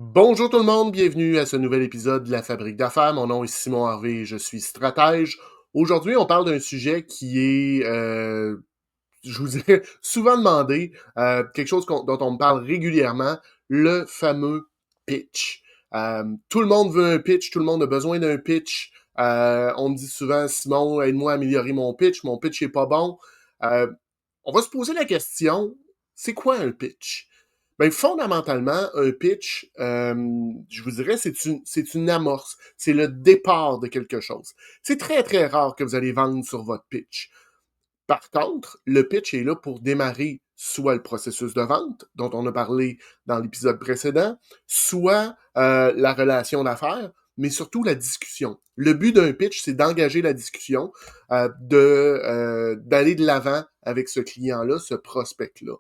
Bonjour tout le monde, bienvenue à ce nouvel épisode de la Fabrique d'affaires. Mon nom est Simon Harvey et je suis stratège. Aujourd'hui, on parle d'un sujet qui est, je vous dirais, souvent demandé, quelque chose dont on me parle régulièrement, le fameux pitch. Tout le monde veut un pitch, tout le monde a besoin d'un pitch. On me dit souvent, Simon, aide-moi à améliorer mon pitch est pas bon. Euh, on va se poser la question, c'est quoi un pitch? Ben, fondamentalement, un pitch, je vous dirais, c'est une amorce. C'est le départ de quelque chose. C'est très, très rare que vous allez vendre sur votre pitch. Par contre, le pitch est là pour démarrer soit le processus de vente, dont on a parlé dans l'épisode précédent, soit la relation d'affaires, mais surtout la discussion. Le but d'un pitch, c'est d'engager la discussion, d'aller de l'avant avec ce client-là, ce prospect-là.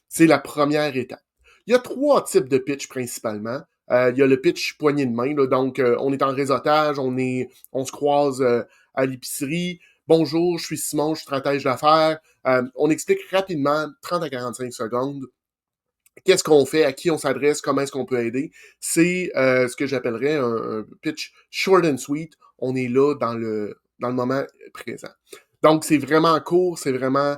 C'est la première étape. Il y a 3 types de pitch principalement. Il y a le pitch poignée de main, là, donc on est en réseautage, on se croise à l'épicerie. Bonjour, je suis Simon, je suis stratège d'affaires. On explique rapidement, 30 à 45 secondes, qu'est-ce qu'on fait, à qui on s'adresse, comment est-ce qu'on peut aider. C'est ce que j'appellerais un pitch short and sweet. On est là dans le moment présent. Donc, c'est vraiment court, c'est vraiment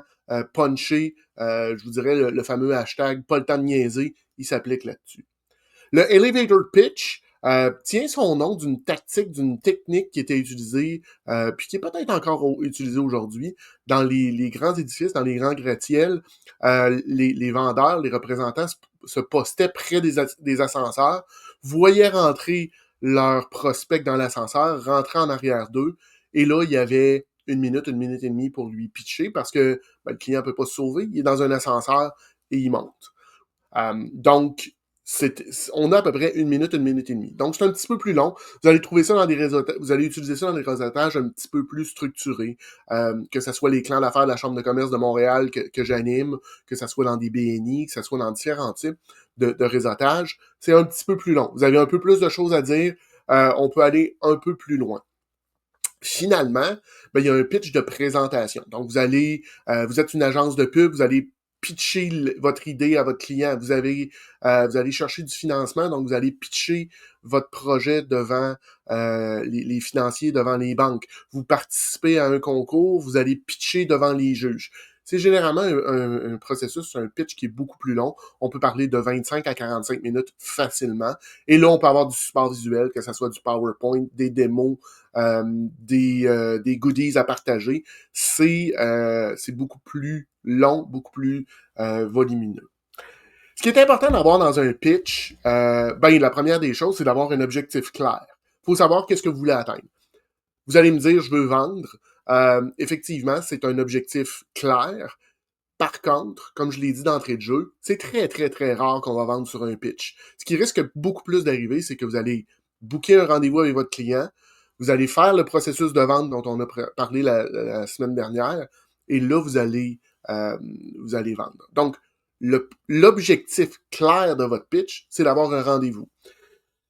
punché. Je vous dirais le fameux hashtag pas le temps de niaiser, il s'applique là-dessus. Le elevator pitch tient son nom d'une tactique, d'une technique qui était utilisée, puis qui est peut-être encore utilisée aujourd'hui, dans les grands édifices, dans les grands gratte-ciels. Les vendeurs, les représentants se postaient près des ascenseurs, voyaient rentrer leurs prospects dans l'ascenseur, rentraient en arrière d'eux, et là, il y avait une minute et demie pour lui pitcher, parce que le client ne peut pas se sauver, il est dans un ascenseur et il monte. Donc, on a à peu près une minute et demie. Donc, c'est un petit peu plus long. Vous allez trouver ça dans des réseautages, vous allez utiliser ça dans des réseautages un petit peu plus structurés, que ce soit les clans d'affaires de la Chambre de commerce de Montréal que j'anime, que ce soit dans des BNI, que ce soit dans différents types de réseautage. C'est un petit peu plus long. Vous avez un peu plus de choses à dire. On peut aller un peu plus loin. Finalement, ben, il y a un pitch de présentation. Donc, vous êtes une agence de pub, vous allez pitcher votre idée à votre client. Vous allez chercher du financement, donc vous allez pitcher votre projet devant les financiers, devant les banques. Vous participez à un concours, vous allez pitcher devant les juges. C'est généralement un processus, un pitch qui est beaucoup plus long. On peut parler de 25 à 45 minutes facilement. Et là, on peut avoir du support visuel, que ce soit du PowerPoint, des démos, des goodies à partager. C'est beaucoup plus long, beaucoup plus volumineux. Ce qui est important d'avoir dans un pitch, ben la première des choses, c'est d'avoir un objectif clair. Il faut savoir qu'est-ce que vous voulez atteindre. Vous allez me dire, je veux vendre. Effectivement, c'est un objectif clair. Par contre, comme je l'ai dit d'entrée de jeu, c'est très, très, très rare qu'on va vendre sur un pitch. Ce qui risque beaucoup plus d'arriver, c'est que vous allez booker un rendez-vous avec votre client, vous allez faire le processus de vente dont on a parlé la semaine dernière, et là, vous allez vendre. Donc, l'objectif clair de votre pitch, c'est d'avoir un rendez-vous.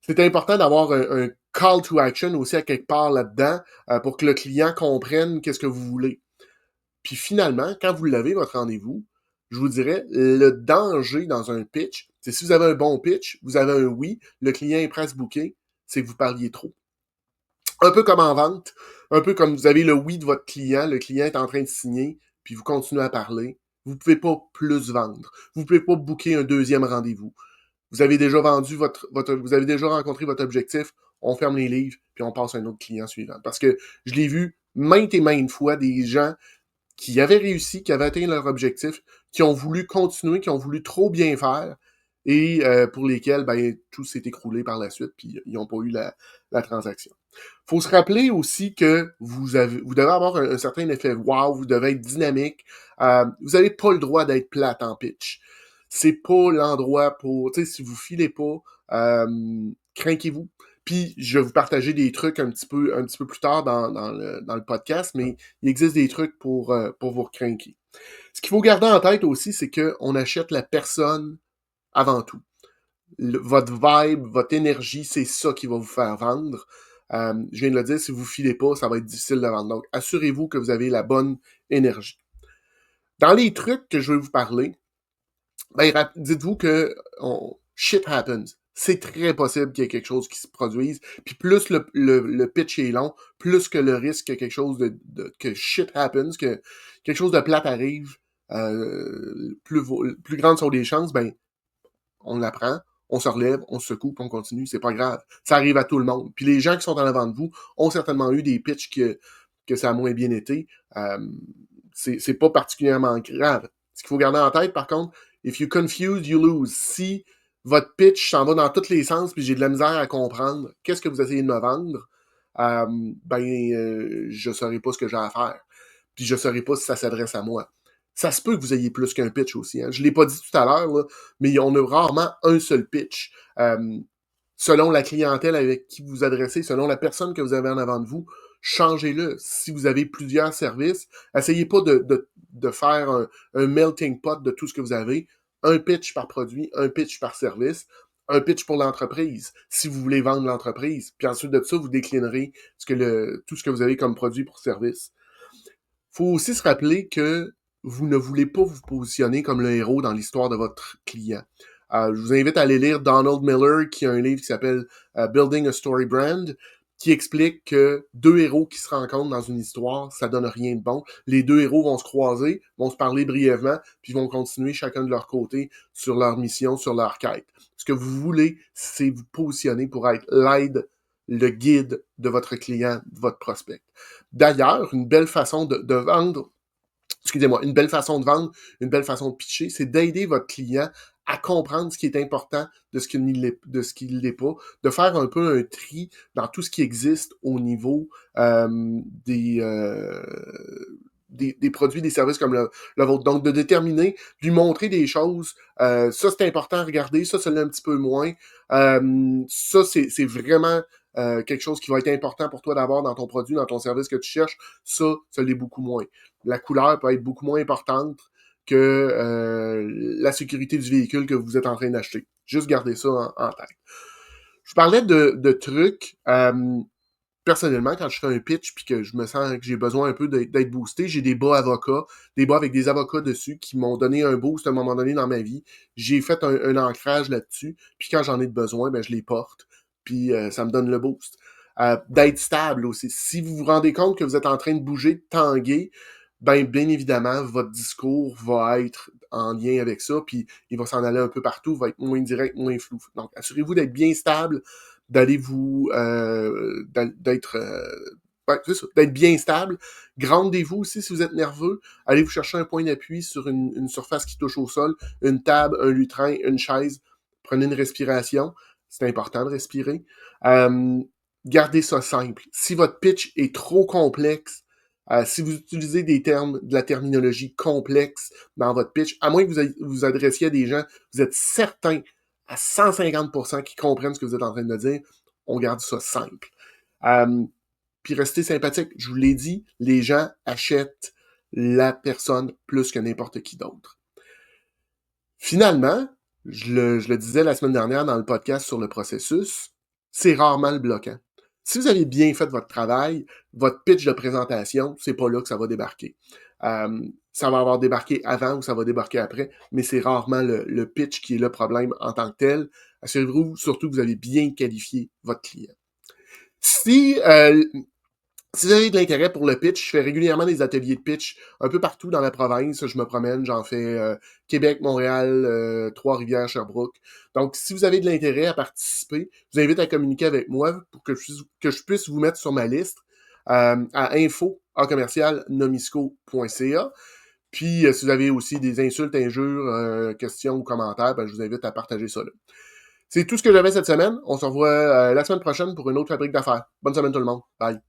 C'est important d'avoir un call to action aussi à quelque part là-dedans pour que le client comprenne qu'est-ce que vous voulez. Puis finalement, quand vous l'avez, votre rendez-vous, je vous dirais, le danger dans un pitch, c'est si vous avez un bon pitch, vous avez un oui, le client est prêt à se booker, c'est que vous parliez trop. Un peu comme en vente, un peu comme vous avez le oui de votre client, le client est en train de signer, puis vous continuez à parler, vous ne pouvez pas plus vendre. Vous ne pouvez pas booker un deuxième rendez-vous. Vous avez déjà vendu vous avez déjà rencontré votre objectif, on ferme les livres, puis on passe à un autre client suivant. Parce que je l'ai vu maintes et maintes fois, des gens qui avaient réussi, qui avaient atteint leur objectif, qui ont voulu continuer, qui ont voulu trop bien faire, et pour lesquels ben, tout s'est écroulé par la suite, puis ils n'ont pas eu la transaction. Il faut se rappeler aussi que vous devez avoir un certain effet wow, vous devez être dynamique. Vous n'avez pas le droit d'être plate en pitch. C'est pas l'endroit pour, tu sais, si vous filez pas, craquez-vous. Puis je vais vous partager des trucs un petit peu plus tard dans le podcast, mais il existe des trucs pour vous recrinquer. Ce qu'il faut garder en tête aussi, c'est qu'on achète la personne avant tout. Votre vibe, votre énergie, c'est ça qui va vous faire vendre. Je viens de le dire, si vous ne filez pas, ça va être difficile de vendre. Donc, assurez-vous que vous avez la bonne énergie. Dans les trucs que je vais vous parler, ben, dites-vous que shit happens. c'est très possible qu'il y ait quelque chose qui se produise. Puis plus le pitch est long, plus que le risque que quelque chose que shit happens, que quelque chose de plate arrive, plus grandes sont les chances, ben, on l'apprend, on se relève, on se secoue, puis on continue, c'est pas grave. Ça arrive à tout le monde. Puis les gens qui sont en avant de vous ont certainement eu des pitchs que ça a moins bien été. C'est pas particulièrement grave. Ce qu'il faut garder en tête, par contre, if you confuse, you lose. Si votre pitch s'en va dans tous les sens, puis j'ai de la misère à comprendre qu'est-ce que vous essayez de me vendre, je saurai pas ce que j'ai à faire. Puis je saurai pas si ça s'adresse à moi. Ça se peut que vous ayez plus qu'un pitch aussi. Hein. Je l'ai pas dit tout à l'heure, là, mais on a rarement un seul pitch. Selon la clientèle avec qui vous adressez, selon la personne que vous avez en avant de vous, changez-le. Si vous avez plusieurs services, essayez pas de faire un melting pot de tout ce que vous avez. Un pitch par produit, un pitch par service, un pitch pour l'entreprise, si vous voulez vendre l'entreprise. Puis ensuite de ça, vous déclinerez tout ce que vous avez comme produit pour service. Faut aussi se rappeler que vous ne voulez pas vous positionner comme le héros dans l'histoire de votre client. Je vous invite à aller lire Donald Miller, qui a un livre qui s'appelle Building a Story Brand, qui explique que deux héros qui se rencontrent dans une histoire, ça donne rien de bon. Les deux héros vont se croiser, vont se parler brièvement, puis vont continuer chacun de leur côté sur leur mission, sur leur quête. Ce que vous voulez, c'est vous positionner pour être l'aide, le guide de votre client, de votre prospect. D'ailleurs, une belle façon de vendre, une belle façon de vendre, une belle façon de pitcher, c'est d'aider votre client à comprendre ce qui est important de ce qui ne l'est pas, de faire un peu un tri dans tout ce qui existe au niveau des produits, des services comme le vôtre. Donc, de déterminer, lui montrer des choses, ça c'est important à regarder, ça l'est un petit peu moins. Ça, c'est vraiment quelque chose qui va être important pour toi d'avoir dans ton produit, dans ton service que tu cherches. Ça l'est beaucoup moins. La couleur peut être beaucoup moins importante que la sécurité du véhicule que vous êtes en train d'acheter. Juste garder ça en tête. Je parlais de trucs. Personnellement, quand je fais un pitch puis que je me sens que j'ai besoin un peu d'être boosté, j'ai des bas avocats, des bas avec des avocats dessus qui m'ont donné un boost à un moment donné dans ma vie. J'ai fait un ancrage là-dessus, puis quand j'en ai besoin, ben je les porte, puis ça me donne le boost. D'être stable aussi. Si vous vous rendez compte que vous êtes en train de bouger, de tanguer, ben bien évidemment, votre discours va être en lien avec ça, puis il va s'en aller un peu partout, va être moins direct, moins flou. Donc, assurez-vous d'être bien stable, d'aller vous d'être c'est ça, d'être bien stable. Grandez-vous aussi si vous êtes nerveux. Allez vous chercher un point d'appui sur une surface qui touche au sol, une table, un lutrin, une chaise. Prenez une respiration. C'est important de respirer. Gardez ça simple. Si votre pitch est trop complexe, si vous utilisez des termes, de la terminologie complexe dans votre pitch, à moins que vous adressiez à des gens, vous êtes certain à 150% qui comprennent ce que vous êtes en train de dire, on garde ça simple. Puis restez sympathique. Je vous l'ai dit, les gens achètent la personne plus que n'importe qui d'autre. Finalement, je le disais la semaine dernière dans le podcast sur le processus, c'est rarement le bloquant. Si vous avez bien fait votre travail, votre pitch de présentation, c'est pas là que ça va débarquer. Ça va avoir débarqué avant ou ça va débarquer après, mais c'est rarement le pitch qui est le problème en tant que tel. Assurez-vous surtout que vous avez bien qualifié votre client. Si vous avez de l'intérêt pour le pitch, je fais régulièrement des ateliers de pitch un peu partout dans la province. Je me promène, j'en fais Québec, Montréal, Trois-Rivières, Sherbrooke. Donc, si vous avez de l'intérêt à participer, je vous invite à communiquer avec moi pour que je puisse vous mettre sur ma liste à info@nomisco.ca. Puis, si vous avez aussi des insultes, injures, questions ou commentaires, ben, je vous invite à partager ça là. C'est tout ce que j'avais cette semaine. On se revoit la semaine prochaine pour une autre fabrique d'affaires. Bonne semaine tout le monde. Bye.